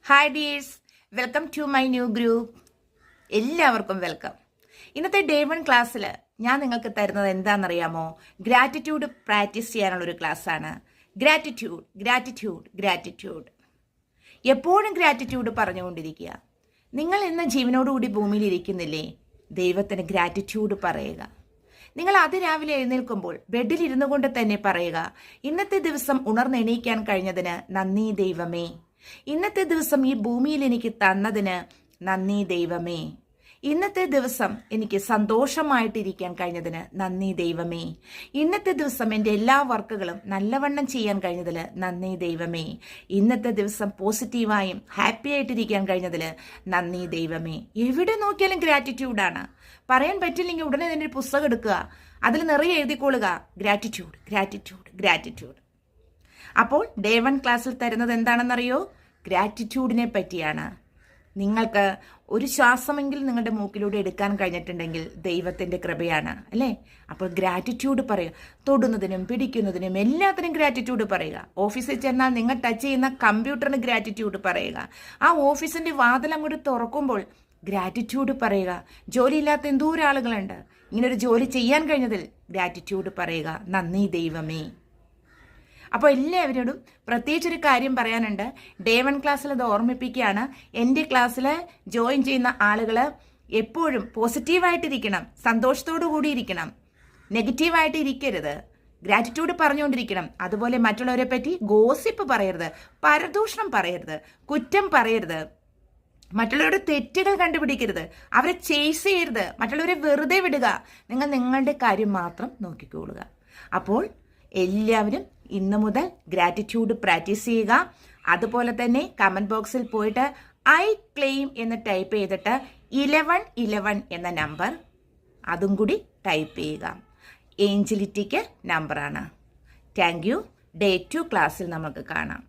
Hi dears, welcome to my new group. എല്ലാവർക്കും welcome. ഇന്നത്തെ day 1 ക്ലാസ്സിൽ ഞാൻ നിങ്ങൾക്ക് തരുന്നത് എന്താണെന്നറിയാമോ? ഗ്രാറ്റിറ്റ്യൂഡ് പ്രാക്ടീസ് ചെയ്യാനുള്ള ഒരു ക്ലാസ്സാണ്. Gratitude gratitude gratitude. എപ്പോഴും ഗ്രാറ്റിറ്റ്യൂഡ് പറഞ്ഞുകൊണ്ടിരിക്കുക. നിങ്ങൾ ഇന്ന് ജീവനോടുകൂടി ഭൂമിയിൽ ഇരിക്കുന്നില്ലേ? ദൈവത്തിന് ഗ്രാറ്റിറ്റ്യൂഡ് പറയുക. നിങ്ങൾ അതിരാവിലെ എഴുന്നേൽക്കുമ്പോൾ ബെഡിൽ ഇരുന്നു കൊണ്ട് തന്നെ പറയുക, ഇന്നത്തെ ദിവസം ഉണർന്നെണീക്കാൻ കഴിഞ്ഞതിന് നന്ദി ദൈവമേ. ഇന്നത്തെ ദിവസം ഈ ഭൂമിയിൽ എനിക്ക് തന്നതിന് നന്ദി ദൈവമേ. ഇന്നത്തെ ദിവസം എനിക്ക് സന്തോഷമായിട്ടിരിക്കാൻ കഴിഞ്ഞതിന് നന്ദി ദൈവമേ. ഇന്നത്തെ ദിവസം എൻ്റെ എല്ലാ വർക്കുകളും നല്ലവണ്ണം ചെയ്യാൻ കഴിഞ്ഞതിൽ നന്ദി ദൈവമേ. ഇന്നത്തെ ദിവസം പോസിറ്റീവായും ഹാപ്പി ആയിട്ടിരിക്കാൻ കഴിഞ്ഞതിൽ നന്ദി ദൈവമേ. എവിടെ നോക്കിയാലും ഗ്രാറ്റിറ്റ്യൂഡാണ്. പറയാൻ പറ്റില്ലെങ്കിൽ ഉടനെ തന്നെ ഒരു പുസ്തകം എടുക്കുക, അതിൽ നിറയെ എഴുതിക്കൊള്ളുക, ഗ്രാറ്റിറ്റ്യൂഡ് ഗ്രാറ്റിറ്റ്യൂഡ് ഗ്രാറ്റിറ്റ്യൂഡ്. അപ്പോൾ ഡേ 1 ക്ലാസ്സിൽ തരുന്നത് എന്താണെന്നറിയോ? ഗ്രാറ്റിറ്റ്യൂഡിനെ പറ്റിയാണ്. നിങ്ങൾക്ക് ഒരു ശ്വാസമെങ്കിലും നിങ്ങളുടെ മൂക്കിലൂടെ എടുക്കാൻ കഴിഞ്ഞിട്ടുണ്ടെങ്കിൽ ദൈവത്തിൻ്റെ കൃപയാണ്, അല്ലേ? അപ്പോൾ ഗ്രാറ്റിറ്റ്യൂഡ് പറയുക. തൊടുന്നതിനും പിടിക്കുന്നതിനും എല്ലാത്തിനും ഗ്രാറ്റിറ്റ്യൂഡ് പറയുക. ഓഫീസിൽ ചെന്നാൽ നിങ്ങൾ ടച്ച് ചെയ്യുന്ന കമ്പ്യൂട്ടറിന് ഗ്രാറ്റിറ്റ്യൂഡ് പറയുക. ആ ഓഫീസിൻ്റെ വാതിൽ അങ്ങോട്ട് തുറക്കുമ്പോൾ ഗ്രാറ്റിറ്റ്യൂഡ് പറയുക. ജോലിയില്ലാത്ത എന്തോരം ആളുകളുണ്ട്. ഇങ്ങനൊരു ജോലി ചെയ്യാൻ കഴിഞ്ഞതിൽ ഗ്രാറ്റിറ്റ്യൂഡ് പറയുക. നന്ദി ദൈവമേ. അപ്പോൾ എല്ലാവരോടും പ്രത്യേകിച്ചൊരു കാര്യം പറയാനുണ്ട്. ഡേ 1 ക്ലാസ്സിൽ അത് ഓർമ്മിപ്പിക്കുകയാണ്. എൻ്റെ ക്ലാസ്സിൽ ജോയിൻ ചെയ്യുന്ന ആളുകൾ എപ്പോഴും പോസിറ്റീവായിട്ടിരിക്കണം, സന്തോഷത്തോടു കൂടി ഇരിക്കണം, നെഗറ്റീവായിട്ട് ഇരിക്കരുത്, ഗ്രാറ്റിറ്റ്യൂഡ് പറഞ്ഞുകൊണ്ടിരിക്കണം. അതുപോലെ മറ്റുള്ളവരെ പറ്റി ഗോസിപ്പ് പറയരുത്, പരദൂഷണം പറയരുത്, കുറ്റം പറയരുത്, മറ്റുള്ളവരുടെ തെറ്റുകൾ കണ്ടുപിടിക്കരുത്, അവരെ ചേസ് ചെയ്യരുത്, മറ്റുള്ളവരെ വെറുതെ വിടുക. നിങ്ങൾ നിങ്ങളുടെ കാര്യം മാത്രം നോക്കിക്കൊള്ളുക. അപ്പോൾ എല്ലാവരും ഇന്നു മുതൽ ഗ്രാറ്റിറ്റ്യൂഡ് പ്രാക്ടീസ് ചെയ്യുക. അതുപോലെ തന്നെ കമൻറ്റ് ബോക്സിൽ പോയിട്ട് ഐ ക്ലെയിം എന്ന് ടൈപ്പ് ചെയ്തിട്ട് 1111 എന്ന നമ്പർ അതും കൂടി ടൈപ്പ് ചെയ്യുക. ഏഞ്ചലിറ്റിക്ക് നമ്പറാണ്. Thank you. ഡേ 2 ക്ലാസ്സിൽ നമുക്ക് കാണാം.